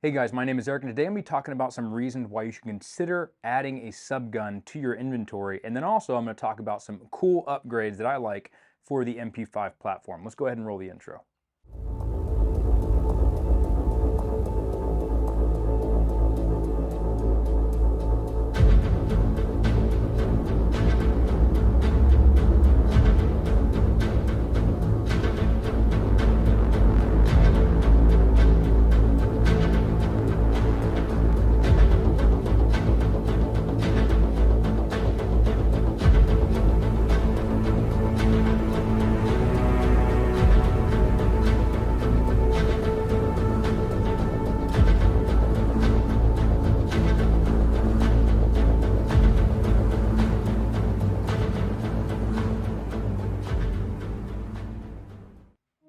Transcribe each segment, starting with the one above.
Hey guys, my name is Eric, and today I'm going to be talking about some reasons why you should consider adding a subgun to your inventory, and then also I'm going to talk about some cool upgrades that I like for the MP5 platform. Let's go ahead and roll the intro.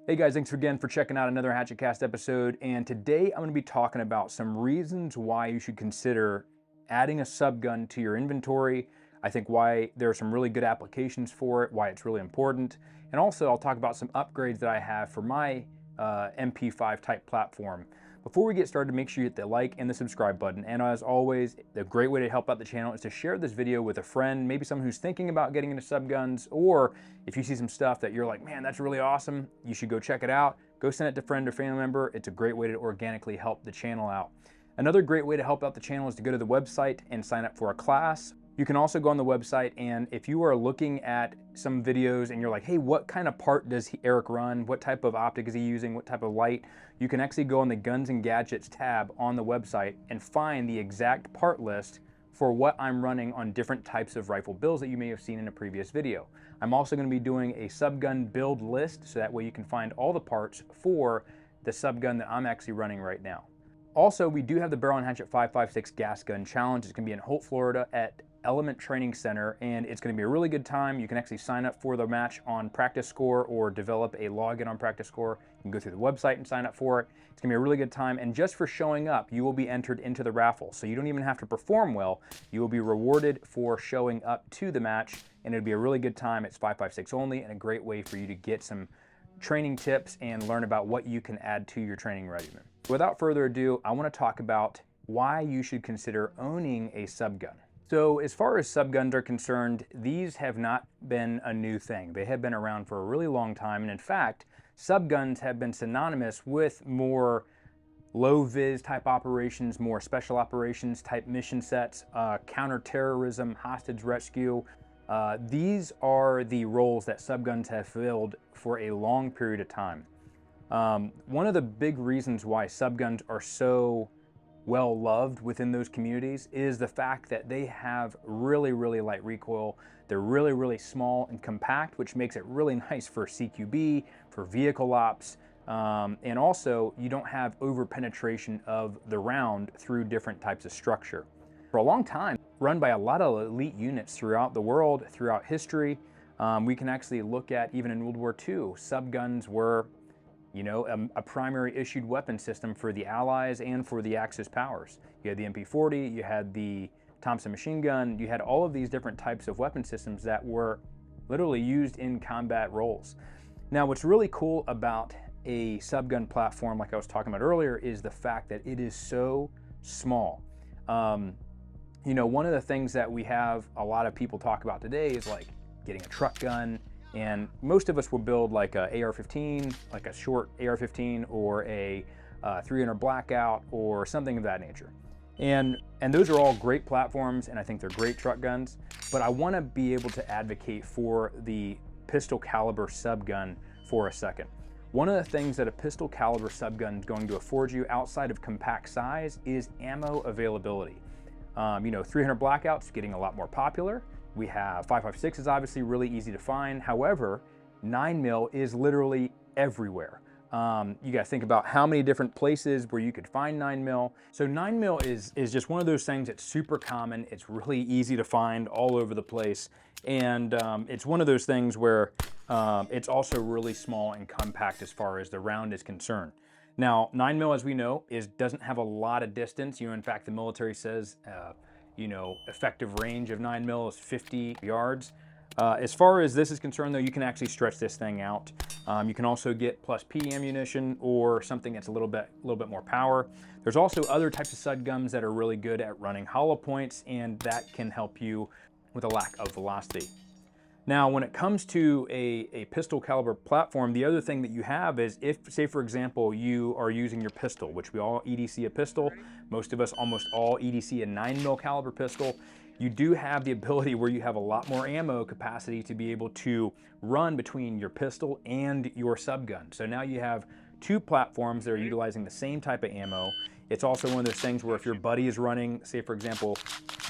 Hey guys, thanks again for checking out another HatchetCast episode, and today I'm going to be talking about some reasons why you should consider adding a subgun to your inventory. I think why there are some really good applications for it, why it's really important, and also I'll talk about some upgrades that I have for my MP5 type platform. Before we get started, make sure you hit the like and the subscribe button. And as always, a great way to help out the channel is to share this video with a friend, maybe someone who's thinking about getting into subguns, or if you see some stuff that you're like, man, that's really awesome, you should go check it out. Go send it to a friend or family member. It's a great way to organically help the channel out. Another great way to help out the channel is to go to the website and sign up for a class. You can also go on the website, and if you are looking at some videos and you're like, hey, what kind of part does Eric run? What type of optic is he using? What type of light? You can actually go on the Guns and Gadgets tab on the website and find the exact part list for what I'm running on different types of rifle builds that you may have seen in a previous video. I'm also going to be doing a subgun build list, so that way you can find all the parts for the subgun that I'm actually running right now. Also, we do have the Barrel and Hatchet 5.56 gas gun challenge. It's going to be in Holt, Florida at Element Training Center, and it's going to be a really good time. You can actually sign up for the match on Practice Score or develop a login on Practice Score. You can go through the website and sign up for it. It's going to be a really good time, and just for showing up, you will be entered into the raffle. So you don't even have to perform well. You will be rewarded for showing up to the match, and it'll be a really good time. It's 5.56 only, and a great way for you to get some training tips and learn about what you can add to your training regimen. Without further ado, I want to talk about why you should consider owning a subgun. So as far as subguns are concerned, these have not been a new thing. They have been around for a really long time, and in fact, subguns have been synonymous with more low-vis type operations, more special operations type mission sets, counterterrorism, hostage rescue. These are the roles that subguns have filled for a long period of time. One of the big reasons why subguns are so well loved within those communities is the fact that they have really light recoil. They're really small and compact, which makes it really nice for CQB, for vehicle ops, and also you don't have over penetration of the round through different types of structure. For a long time, run by a lot of elite units throughout the world, throughout history. We can actually look at, even in World War II, subguns were, you know, a primary issued weapon system for the Allies and for the Axis powers. You had the MP40, you had the Thompson machine gun, you had all of these different types of weapon systems that were literally used in combat roles. Now, what's really cool about a subgun platform, like I was talking about earlier, is the fact that it is so small. You know, one of the things that we have a lot of people talk about today is like getting a truck gun, and most of us will build like a AR-15, like a short AR-15, or a 300 Blackout, or something of that nature. And those are all great platforms, and I think they're great truck guns, but I want to be able to advocate for the pistol caliber subgun for a second. One of the things that a pistol caliber subgun is going to afford you outside of compact size is ammo availability. You know, 300 Blackout's getting a lot more popular. We have 5.56 is obviously really easy to find. However, 9mm is literally everywhere. You got to think about how many different places where you could find 9mm. So 9mm is just one of those things that's super common. It's really easy to find all over the place. And it's one of those things where it's also really small and compact as far as the round is concerned. Now, 9mm, as we know, doesn't have a lot of distance. You know, in fact, the military says, you know, effective range of 9mm is 50 yards. As far as this is concerned, though, you can actually stretch this thing out. You can also get plus P ammunition or something that's a little bit more power. There's also other types of sud guns that are really good at running hollow points, and that can help you with a lack of velocity. Now, when it comes to a pistol caliber platform, the other thing that you have is if, say for example, you are using your pistol, which we all EDC a pistol, most of us almost all EDC a 9mm caliber pistol, you do have the ability where you have a lot more ammo capacity to be able to run between your pistol and your subgun. So now you have two platforms that are utilizing the same type of ammo. It's also one of those things where if your buddy is running, say for example,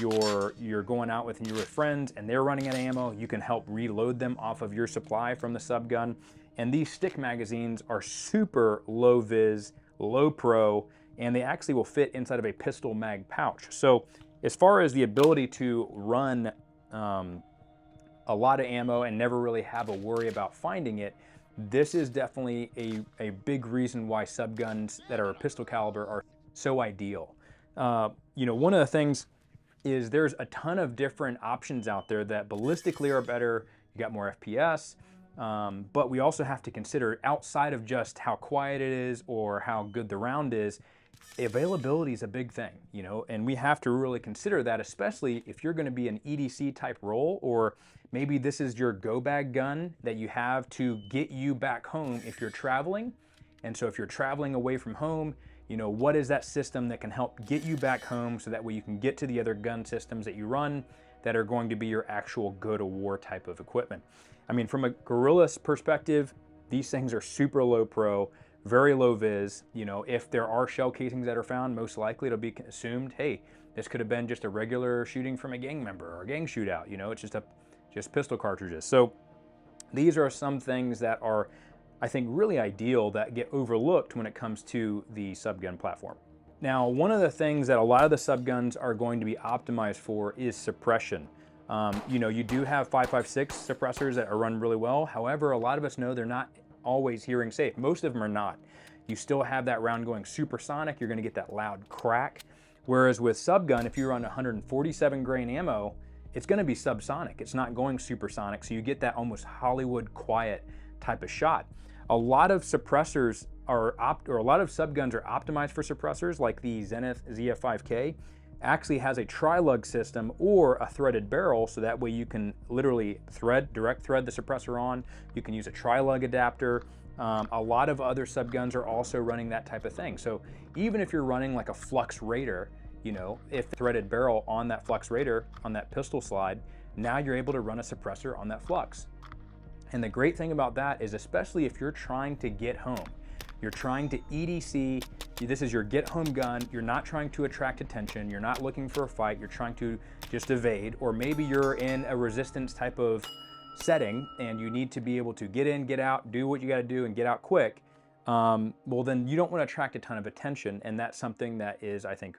you're going out with friends and they're running out of ammo, you can help reload them off of your supply from the subgun. And these stick magazines are super low vis, low pro, and they actually will fit inside of a pistol mag pouch. So as far as the ability to run a lot of ammo and never really have a worry about finding it, this is definitely a big reason why subguns that are pistol caliber are so ideal. You know, one of the things is there's a ton of different options out there that ballistically are better, you got more FPS, but we also have to consider outside of just how quiet it is or how good the round is, availability is a big thing, you know, and we have to really consider that, especially if you're going to be an EDC type role, or maybe this is your go bag gun that you have to get you back home if you're traveling. And so if you're traveling away from home, you know, what is that system that can help get you back home so that way you can get to the other gun systems that you run that are going to be your actual go to war type of equipment. I mean, from a Guerilla's perspective, these things are super low pro, very low vis. You know, if there are shell casings that are found, most likely it'll be assumed, hey, this could have been just a regular shooting from a gang member or a gang shootout. You know, it's just pistol cartridges. So these are some things that are, I think, really ideal that get overlooked when it comes to the subgun platform. Now, one of the things that a lot of the subguns are going to be optimized for is suppression. You know, you do have 5.56 suppressors that are run really well. However, a lot of us know they're not always hearing safe. Most of them are not. You still have that round going supersonic. You're going to get that loud crack. Whereas with subgun, if you run 147 grain ammo, it's going to be subsonic. It's not going supersonic. So you get that almost Hollywood quiet type of shot. A lot of suppressors are a lot of subguns are optimized for suppressors, like the Zenith ZF5K actually has a tri-lug system or a threaded barrel, so that way you can literally direct thread the suppressor on. You can use a tri-lug adapter. A lot of other subguns are also running that type of thing. So even if you're running like a Flux Raider, you know, if threaded barrel on that Flux Raider, on that pistol slide, now you're able to run a suppressor on that Flux. And the great thing about that is, especially if you're trying to get home, you're trying to EDC, this is your get home gun, you're not trying to attract attention, you're not looking for a fight, you're trying to just evade, or maybe you're in a resistance type of setting and you need to be able to get in, get out, do what you gotta do and get out quick, well then you don't wanna attract a ton of attention, and that's something that is, I think,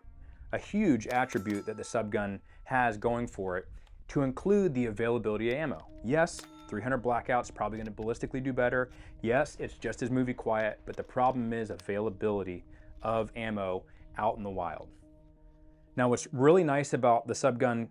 a huge attribute that the subgun has going for it, to include the availability of ammo. Yes, 300 Blackout's probably going to ballistically do better. Yes, it's just as movie quiet, but the problem is availability of ammo out in the wild. Now, what's really nice about the subgun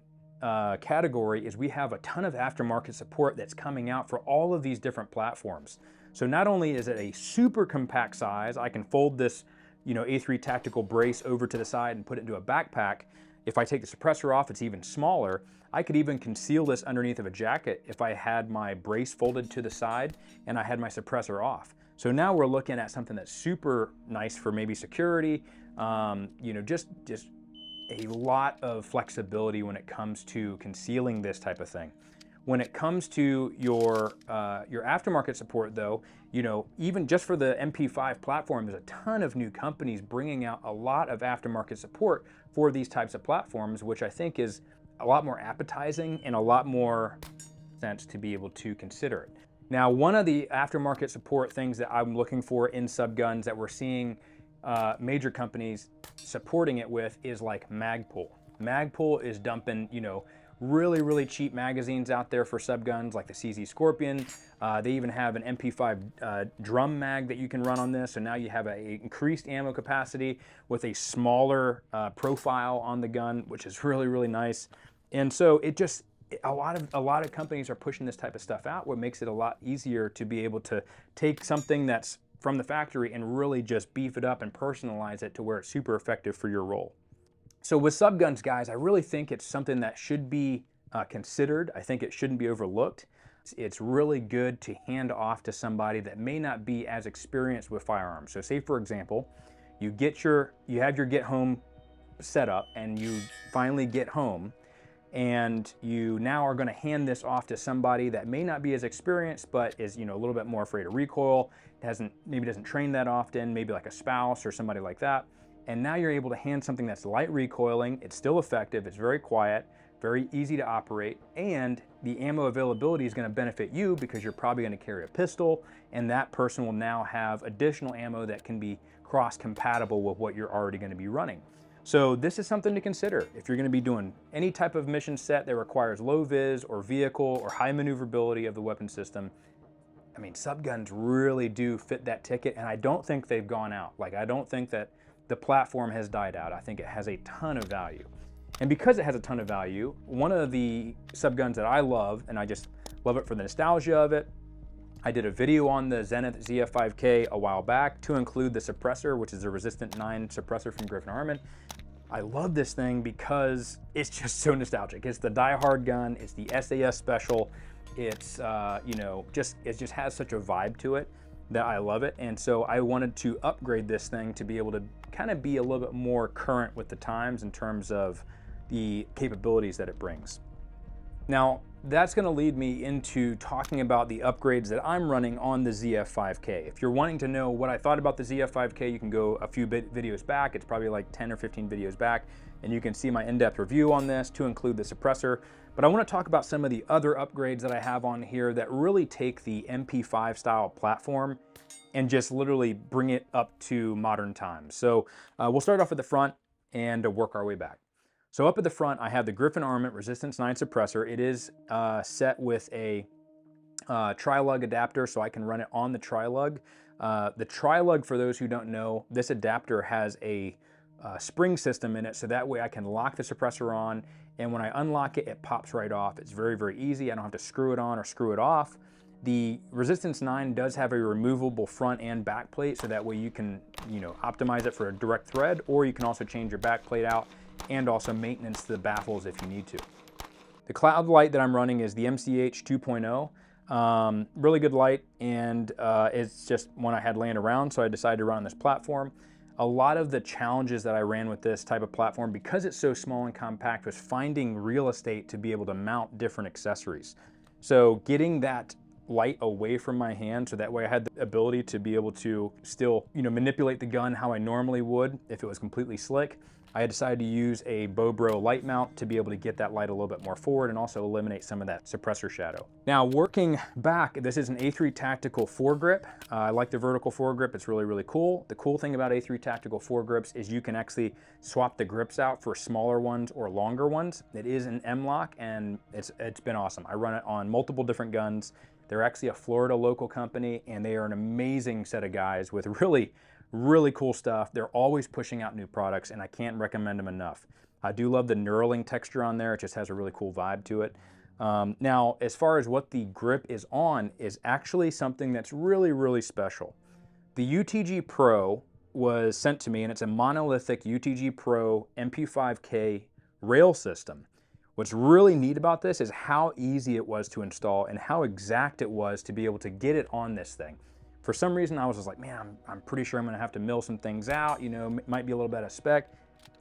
category is we have a ton of aftermarket support that's coming out for all of these different platforms. So not only is it a super compact size, I can fold this, you know, A3 tactical brace over to the side and put it into a backpack. If I take the suppressor off, it's even smaller. I could even conceal this underneath of a jacket if I had my brace folded to the side and I had my suppressor off. So now we're looking at something that's super nice for maybe security, you know, just a lot of flexibility when it comes to concealing this type of thing. When it comes to your aftermarket support, though, you know, even just for the MP5 platform, there's a ton of new companies bringing out a lot of aftermarket support for these types of platforms, which I think is a lot more appetizing and a lot more sense to be able to consider it. Now, one of the aftermarket support things that I'm looking for in subguns that we're seeing major companies supporting it with is like Magpul. Magpul is dumping, you know, really cheap magazines out there for subguns like the CZ Scorpion. They even have an MP5 drum mag that you can run on this. So now you have an increased ammo capacity with a smaller profile on the gun, which is really nice. And so it just, a lot of companies are pushing this type of stuff out, what makes it a lot easier to be able to take something that's from the factory and really just beef it up and personalize it to where it's super effective for your role. So with subguns, guys, I really think it's something that should be considered. I think it shouldn't be overlooked. It's really good to hand off to somebody that may not be as experienced with firearms. So say, for example, you have your get home set up and you finally get home, and you now are going to hand this off to somebody that may not be as experienced but is, a little bit more afraid of recoil, maybe doesn't train that often, maybe like a spouse or somebody like that. And now you're able to hand something that's light recoiling, it's still effective, it's very quiet, very easy to operate, and the ammo availability is going to benefit you because you're probably going to carry a pistol, and that person will now have additional ammo that can be cross-compatible with what you're already going to be running. So this is something to consider if you're going to be doing any type of mission set that requires low vis or vehicle or high maneuverability of the weapon system. I mean, subguns really do fit that ticket, and I don't think they've gone out. Like, I don't think that the platform has died out. I think it has a ton of value. And because it has a ton of value, one of the subguns that I love, and I just love it for the nostalgia of it, I did a video on the Zenith ZF5K a while back to include the suppressor, which is a Resistant 9 suppressor from Griffin Arment. I love this thing because it's just so nostalgic. It's the die-hard gun, it's the SAS special, it's, it just has such a vibe to it that I love it. And so I wanted to upgrade this thing to be able to kind of be a little bit more current with the times in terms of the capabilities that it brings. Now, that's going to lead me into talking about the upgrades that I'm running on the ZF5K. If you're wanting to know what I thought about the ZF5K, you can go a few videos back. It's probably like 10 or 15 videos back, and you can see my in-depth review on this to include the suppressor. But I want to talk about some of the other upgrades that I have on here that really take the MP5 style platform and just literally bring it up to modern times. So we'll start off at the front and work our way back. So up at the front, I have the Griffin Arment Resistance 9 suppressor. It is set with a tri-lug adapter, so I can run it on the tri-lug. The tri-lug, for those who don't know, this adapter has a spring system in it, so that way I can lock the suppressor on, and when I unlock it, it pops right off. It's very, very easy. I don't have to screw it on or screw it off. The Resistance 9 does have a removable front and back plate, so that way you can, optimize it for a direct thread, or you can also change your back plate out and also maintenance the baffles if you need to. The cloud light that I'm running is the MCH 2.0. Really good light, and it's just one I had laying around, so I decided to run on this platform. A lot of the challenges that I ran with this type of platform, because it's so small and compact, was finding real estate to be able to mount different accessories. So getting that light away from my hand, so that way I had the ability to be able to still, manipulate the gun how I normally would if it was completely slick. I decided to use a Bobro light mount to be able to get that light a little bit more forward and also eliminate some of that suppressor shadow. Now, working back, this is an A3 Tactical foregrip. I like the vertical foregrip. It's really, really cool. The cool thing about A3 Tactical foregrips is you can actually swap the grips out for smaller ones or longer ones. It is an M-lock, and it's been awesome. I run it on multiple different guns. They're actually a Florida local company, and they are an amazing set of guys with really cool stuff. They're always pushing out new products, and I can't recommend them enough. I do love the knurling texture on there. It just has a really cool vibe to it. Now, as far as what the grip is on, is actually something that's really, really special. The UTG Pro was sent to me, and it's a monolithic UTG Pro MP5K rail system. What's really neat about this is how easy it was to install and how exact it was to be able to get it on this thing. For some reason, I was just like, man, I'm pretty sure I'm gonna have to mill some things out, might be a little bit of spec.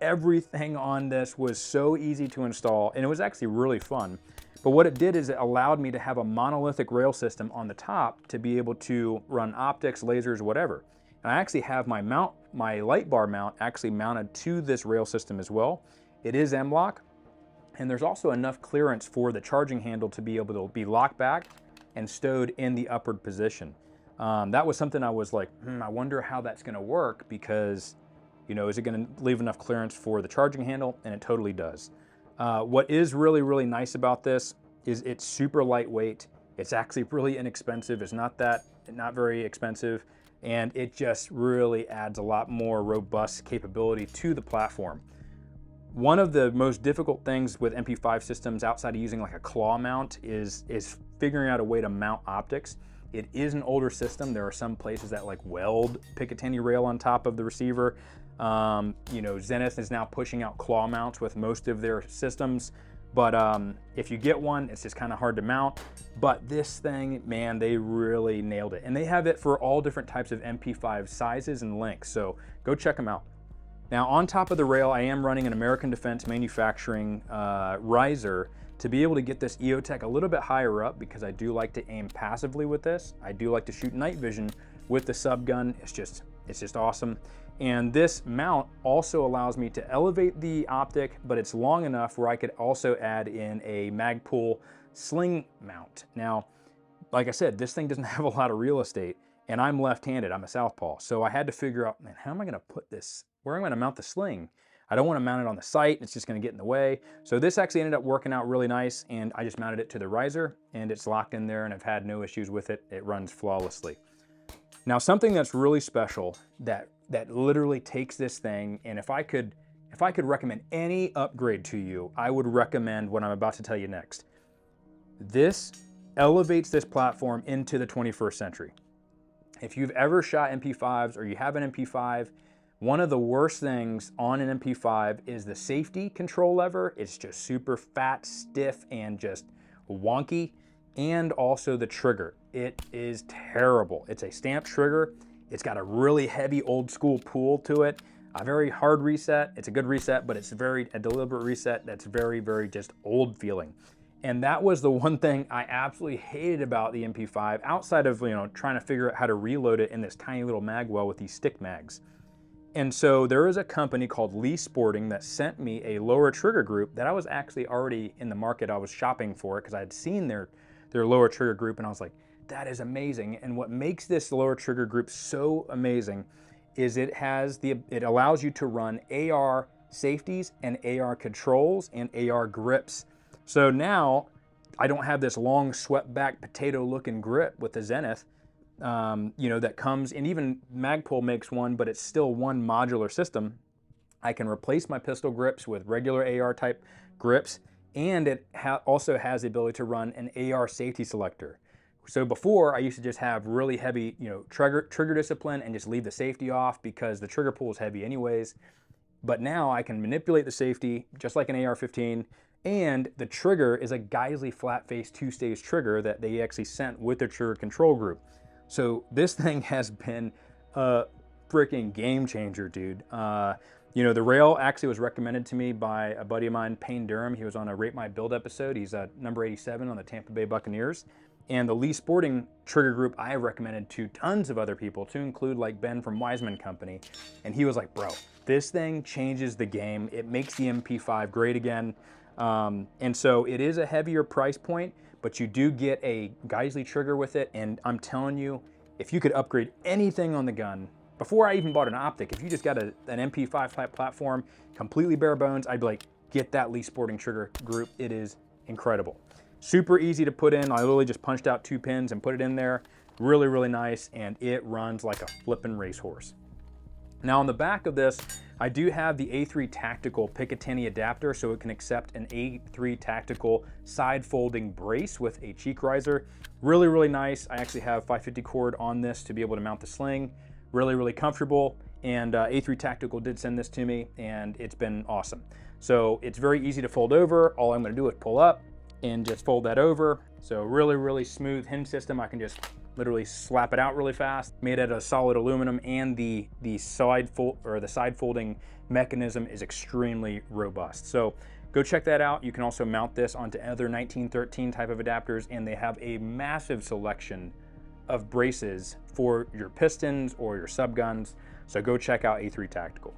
Everything on this was so easy to install, and it was actually really fun. But what it did is it allowed me to have a monolithic rail system on the top to be able to run optics, lasers, whatever. And I actually have my light bar mount actually mounted to this rail system as well. It is M-lock, and there's also enough clearance for the charging handle to be able to be locked back and stowed in the upward position. That was something I was like, I wonder how that's gonna work, because, is it gonna leave enough clearance for the charging handle? And it totally does. What is really, really nice about this is it's super lightweight. It's actually really inexpensive. It's not very expensive. And it just really adds a lot more robust capability to the platform. One of the most difficult things with MP5 systems outside of using like a claw mount is figuring out a way to mount optics. It is an older system. There are some places that like weld Picatinny rail on top of the receiver. You know, Zenith is now pushing out claw mounts with most of their systems. But if you get one, it's just kind of hard to mount. But this thing, man, they really nailed it. And they have it for all different types of MP5 sizes and lengths. So go check them out. Now on top of the rail, I am running an American Defense Manufacturing riser to be able to get this EOTech a little bit higher up, because I do like to aim passively with this. I do like to shoot night vision with the Subgun. It's just awesome. And this mount also allows me to elevate the optic, but it's long enough where I could also add in a Magpul sling mount. Now, like I said, this thing doesn't have a lot of real estate, and I'm left-handed, I'm a southpaw. So I had to figure out, man, how am I gonna put this, where am I gonna mount the sling? I don't wanna mount it on the sight, it's just gonna get in the way. So this actually ended up working out really nice, and I just mounted it to the riser, and it's locked in there, and I've had no issues with it. It runs flawlessly. Now, something that's really special that literally takes this thing, and if I could recommend any upgrade to you, I would recommend what I'm about to tell you next. This elevates this platform into the 21st century. If you've ever shot MP5s or you have an MP5, one of the worst things on an MP5 is the safety control lever. It's just super fat, stiff, and just wonky. And also the trigger. It is terrible. It's a stamped trigger. It's got a really heavy old school pull to it. A very hard reset. It's a good reset, but it's a deliberate reset that's very, very just old feeling. And that was the one thing I absolutely hated about the MP5, outside of, you know, trying to figure out how to reload it in this tiny little mag well with these stick mags. And so there is a company called Lee Sporting that sent me a lower trigger group that I was actually already in the market. I was shopping for it because I had seen their lower trigger group, and I was like, that is amazing. And what makes this lower trigger group so amazing is it allows you to run AR safeties and AR controls and AR grips. So now I don't have this long swept back potato looking grip with the Zenith, you know, that comes, and even Magpul makes one, but it's still one modular system. I can replace my pistol grips with regular AR type grips, and it also has the ability to run an AR safety selector. So before, I used to just have really heavy, you know, trigger discipline and just leave the safety off because the trigger pull is heavy anyways. But now I can manipulate the safety just like an AR-15, and the trigger is a Geisley flat-face two-stage trigger that they actually sent with their trigger control group. So this thing has been a freaking game changer, dude. You know, the rail actually was recommended to me by a buddy of mine, Payne Durham. He was on a Rate My Build episode. He's number 87 on the Tampa Bay Buccaneers. And the Lee Sporting trigger group I have recommended to tons of other people, to include like Ben from Wiseman Company. And he was like, bro, this thing changes the game. It makes the MP5 great again. And so it is a heavier price point, but you do get a Geisley trigger with it. And I'm telling you, if you could upgrade anything on the gun, before I even bought an optic, if you just got an MP5 type platform, completely bare bones, I'd be like, get that Lee Sporting trigger group. It is incredible. Super easy to put in. I literally just punched out 2 pins and put it in there. Really, really nice, and it runs like a flippin' racehorse. Now on the back of this, I do have the A3 Tactical Picatinny adapter, so it can accept an A3 Tactical side folding brace with a cheek riser. Really, really nice. I actually have 550 cord on this to be able to mount the sling. Really, really comfortable, and A3 Tactical did send this to me, and it's been awesome. So it's very easy to fold over. All I'm gonna do is pull up and just fold that over. So really, really smooth hinge system. I can just literally slap it out really fast. Made out of solid aluminum, and the side folding mechanism is extremely robust. So go check that out. You can also mount this onto other 1913 type of adapters, and they have a massive selection of braces for your pistons or your subguns. So go check out A3 Tactical.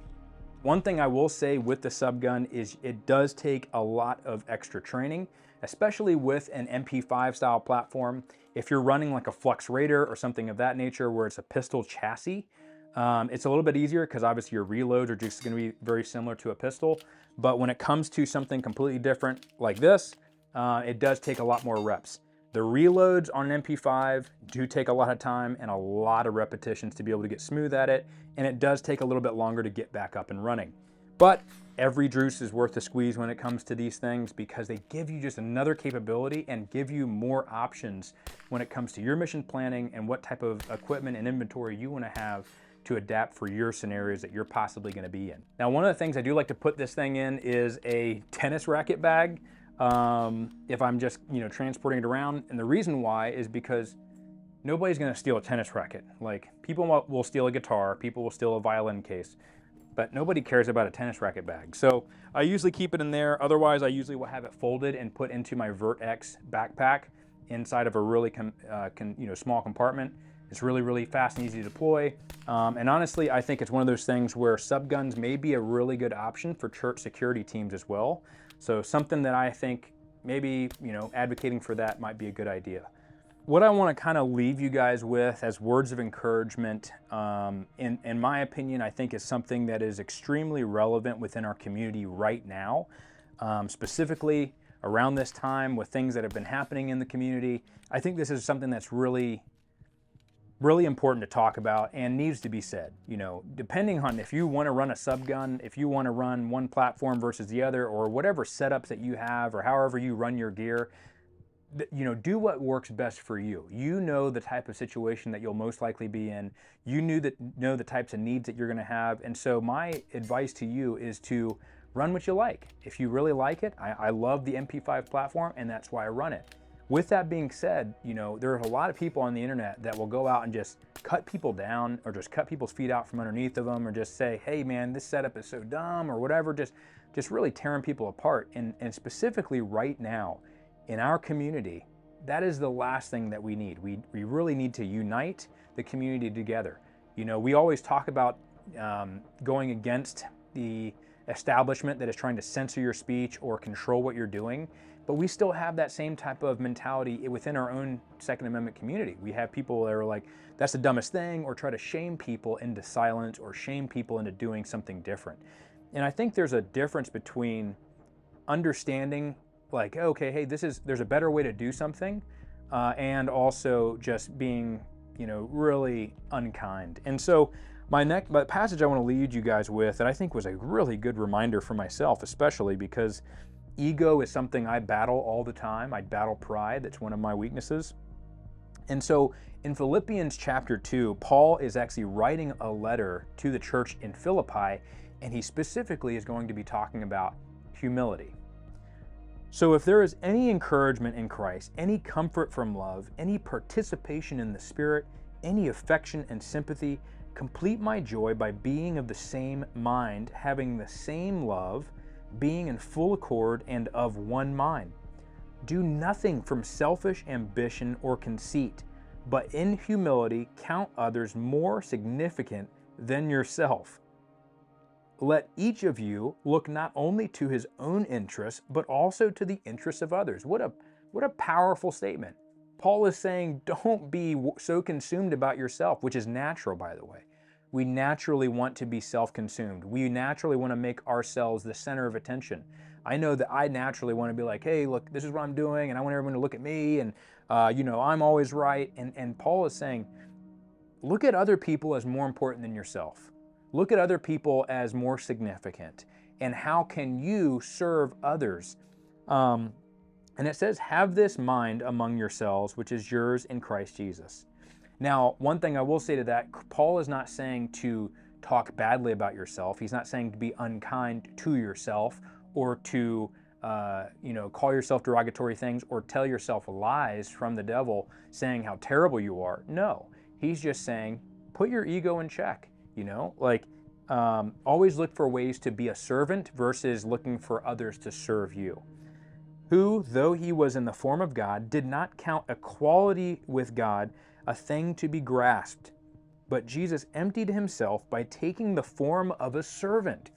One thing I will say with the Subgun is it does take a lot of extra training, especially with an MP5 style platform. If you're running like a Flux Raider or something of that nature where it's a pistol chassis, it's a little bit easier because obviously your reloads are just going to be very similar to a pistol. But when it comes to something completely different like this, it does take a lot more reps. The reloads on an MP5 do take a lot of time and a lot of repetitions to be able to get smooth at it, and it does take a little bit longer to get back up and running. But every juice is worth the squeeze when it comes to these things, because they give you just another capability and give you more options when it comes to your mission planning and what type of equipment and inventory you want to have to adapt for your scenarios that you're possibly going to be in. Now, one of the things I do like to put this thing in is a tennis racket bag, if I'm just, transporting it around. And the reason why is because nobody's going to steal a tennis racket. Like, people will steal a guitar, people will steal a violin case, but nobody cares about a tennis racket bag. So I usually keep it in there. Otherwise, I usually will have it folded and put into my Vert-X backpack inside of a really small compartment. It's really, really fast and easy to deploy. And honestly, I think it's one of those things where subguns may be a really good option for church security teams as well. So something that I think maybe, advocating for that might be a good idea. What I want to kind of leave you guys with as words of encouragement, in my opinion, I think is something that is extremely relevant within our community right now, specifically around this time with things that have been happening in the community. I think this is something that's really, really important to talk about and needs to be said. Depending on if you want to run a subgun, if you want to run one platform versus the other, or whatever setups that you have, or however you run your gear, do what works best for you. You know the type of situation that you'll most likely be in. You know the types of needs that you're going to have. And so my advice to you is to run what you like. If you really like it, I love the MP5 platform, and that's why I run it. With that being said, there are a lot of people on the internet that will go out and just cut people down, or just cut people's feet out from underneath of them, or just say, hey man, this setup is so dumb, or whatever, just really tearing people apart. And specifically right now, in our community, that is the last thing that we need. We really need to unite the community together. We always talk about going against the establishment that is trying to censor your speech or control what you're doing, but we still have that same type of mentality within our own Second Amendment community. We have people that are like, that's the dumbest thing, or try to shame people into silence or shame people into doing something different. And I think there's a difference between understanding, like, okay, hey, there's a better way to do something, and also just being, really unkind. And so my passage I want to lead you guys with, that I think was a really good reminder for myself, especially because ego is something I battle all the time. I battle pride. That's one of my weaknesses. And so in Philippians chapter 2, Paul is actually writing a letter to the church in Philippi, and he specifically is going to be talking about humility. So if there is any encouragement in Christ, any comfort from love, any participation in the Spirit, any affection and sympathy, complete my joy by being of the same mind, having the same love, being in full accord and of one mind. Do nothing from selfish ambition or conceit, but in humility count others more significant than yourself. Let each of you look not only to his own interests, but also to the interests of others. What a powerful statement. Paul is saying, don't be so consumed about yourself, which is natural, by the way. We naturally want to be self-consumed. We naturally want to make ourselves the center of attention. I know that I naturally want to be like, hey, look, this is what I'm doing, and I want everyone to look at me, and I'm always right. And Paul is saying, look at other people as more important than yourself. Look at other people as more significant. And how can you serve others? And it says, have this mind among yourselves, which is yours in Christ Jesus. Now, one thing I will say to that, Paul is not saying to talk badly about yourself. He's not saying to be unkind to yourself, or to call yourself derogatory things, or tell yourself lies from the devil saying how terrible you are. No, he's just saying, put your ego in check. Always look for ways to be a servant versus looking for others to serve you. Who, though he was in the form of God, did not count equality with God a thing to be grasped, but Jesus emptied himself by taking the form of a servant,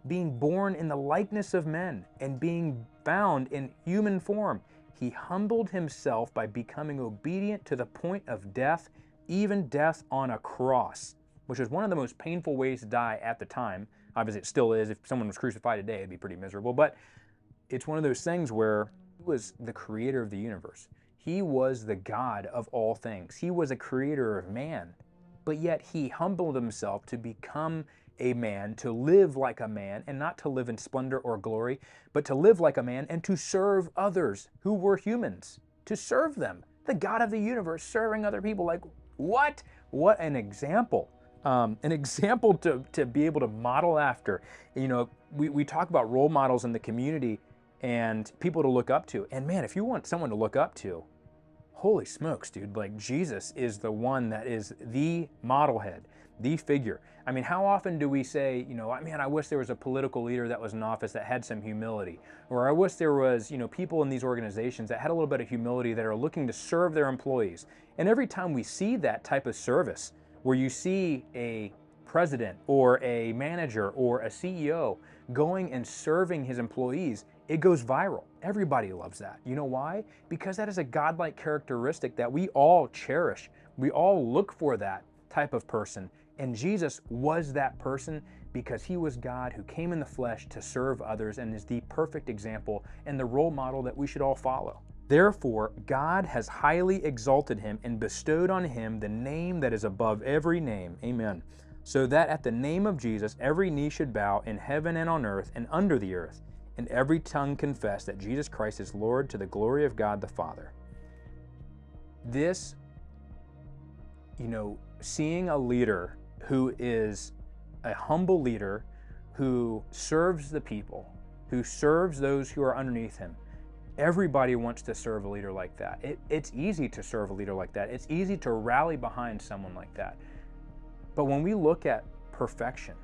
being born in the likeness of men, and being found in human form. He humbled himself by becoming obedient to the point of death, even death on a cross, which is one of the most painful ways to die at the time. Obviously, it still is. If someone was crucified today, it'd be pretty miserable. But it's one of those things where he was the creator of the universe. He was the God of all things. He was a creator of man. But yet he humbled himself to become a man, to live like a man, and not to live in splendor or glory, but to live like a man and to serve others who were humans, to serve them. The God of the universe serving other people. Like, what? What an example. An example to be able to model after. You know, we talk about role models in the community and people to look up to. And man, if you want someone to look up to, holy smokes, dude, like Jesus is the one that is the model head, the figure. I mean, how often do we say, you know, man, I wish there was a political leader that was in office that had some humility, or I wish there was, you know, people in these organizations that had a little bit of humility that are looking to serve their employees. And every time we see that type of service, where you see a president or a manager or a CEO going and serving his employees, it goes viral. Everybody loves that. You know why? Because that is a godlike characteristic that we all cherish. We all look for that type of person. And Jesus was that person because he was God who came in the flesh to serve others and is the perfect example and the role model that we should all follow. Therefore, God has highly exalted him and bestowed on him the name that is above every name. Amen. So that at the name of Jesus, every knee should bow in heaven and on earth and under the earth, and every tongue confess that Jesus Christ is Lord, to the glory of God the Father. This, you know, seeing a leader who is a humble leader, who serves the people, who serves those who are underneath him. Everybody wants to serve a leader like that. It's easy to serve a leader like that. It's easy to rally behind someone like that. But when we look at perfection,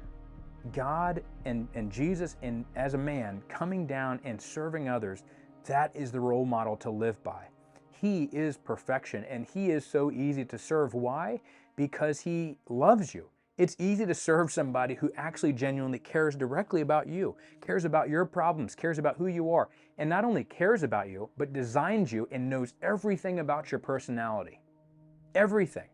God and Jesus and as a man coming down and serving others, that is the role model to live by. He is perfection and he is so easy to serve. Why? Because he loves you. It's easy to serve somebody who actually genuinely cares directly about you, cares about your problems, cares about who you are, and not only cares about you, but designs you and knows everything about your personality. Everything.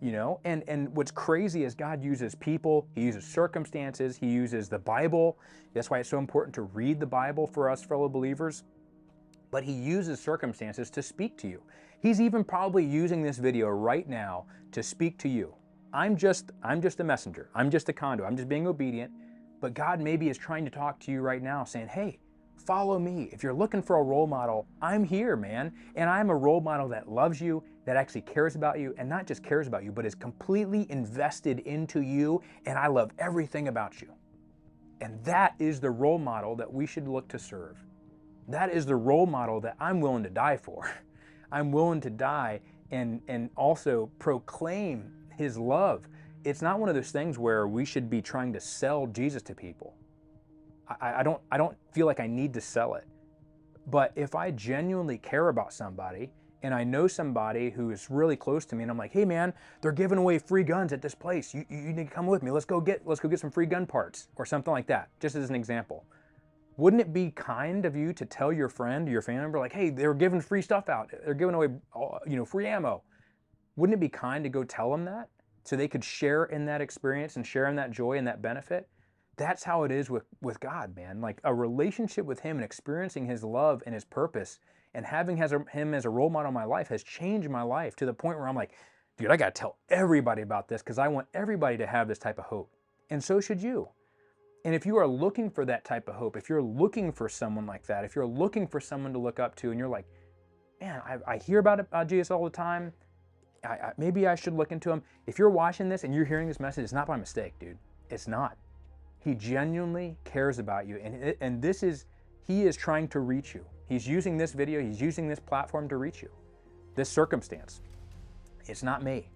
You know, and what's crazy is God uses people, he uses circumstances, he uses the Bible. That's why it's so important to read the Bible for us fellow believers. But he uses circumstances to speak to you. He's even probably using this video right now to speak to you. I'm just a messenger. I'm just a conduit. I'm just being obedient. But God maybe is trying to talk to you right now saying, hey, follow me. If you're looking for a role model, I'm here, man. And I'm a role model that loves you, that actually cares about you, and not just cares about you, but is completely invested into you. And I love everything about you. And that is the role model that we should look to serve. That is the role model that I'm willing to die for. I'm willing to die and also proclaim his love. It's not one of those things where we should be trying to sell Jesus to people. I don't feel like I need to sell it. But if I genuinely care about somebody and I know somebody who is really close to me and I'm like, hey man, they're giving away free guns at this place. You need to come with me. Let's go get some free gun parts or something like that, just as an example. Wouldn't it be kind of you to tell your friend or your family member like, hey, they're giving free stuff out. They're giving away, free ammo. Wouldn't it be kind to go tell them that so they could share in that experience and share in that joy and that benefit? That's how it is with God, man. Like a relationship with him and experiencing his love and his purpose and having him as a role model in my life has changed my life to the point where I'm like, dude, I got to tell everybody about this because I want everybody to have this type of hope. And so should you. And if you are looking for that type of hope, if you're looking for someone like that, if you're looking for someone to look up to and you're like, man, I hear about Jesus all the time. Maybe I should look into him. If you're watching this and you're hearing this message, it's not by mistake, dude. It's not. He genuinely cares about you. And he is trying to reach you. He's using this video. He's using this platform to reach you. This circumstance. It's not me.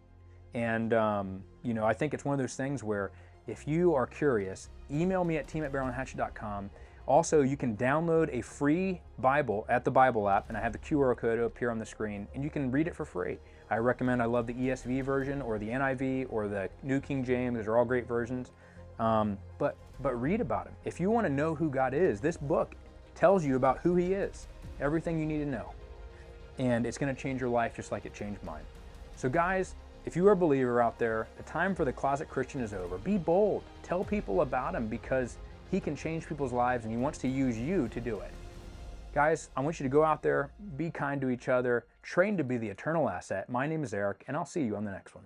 And, I think it's one of those things where if you are curious, email me at team@barrelhatchet.com. Also, you can download a free Bible at the Bible app, and I have the QR code up here on the screen, and you can read it for free. I love the ESV version or the NIV or the New King James. Those are all great versions. But read about him. If you want to know who God is, this book tells you about who he is, everything you need to know. And it's going to change your life just like it changed mine. So guys, if you are a believer out there, the time for the closet Christian is over. Be bold. Tell people about him because he can change people's lives and he wants to use you to do it. Guys, I want you to go out there, be kind to each other, train to be the eternal asset. My name is Eric, and I'll see you on the next one.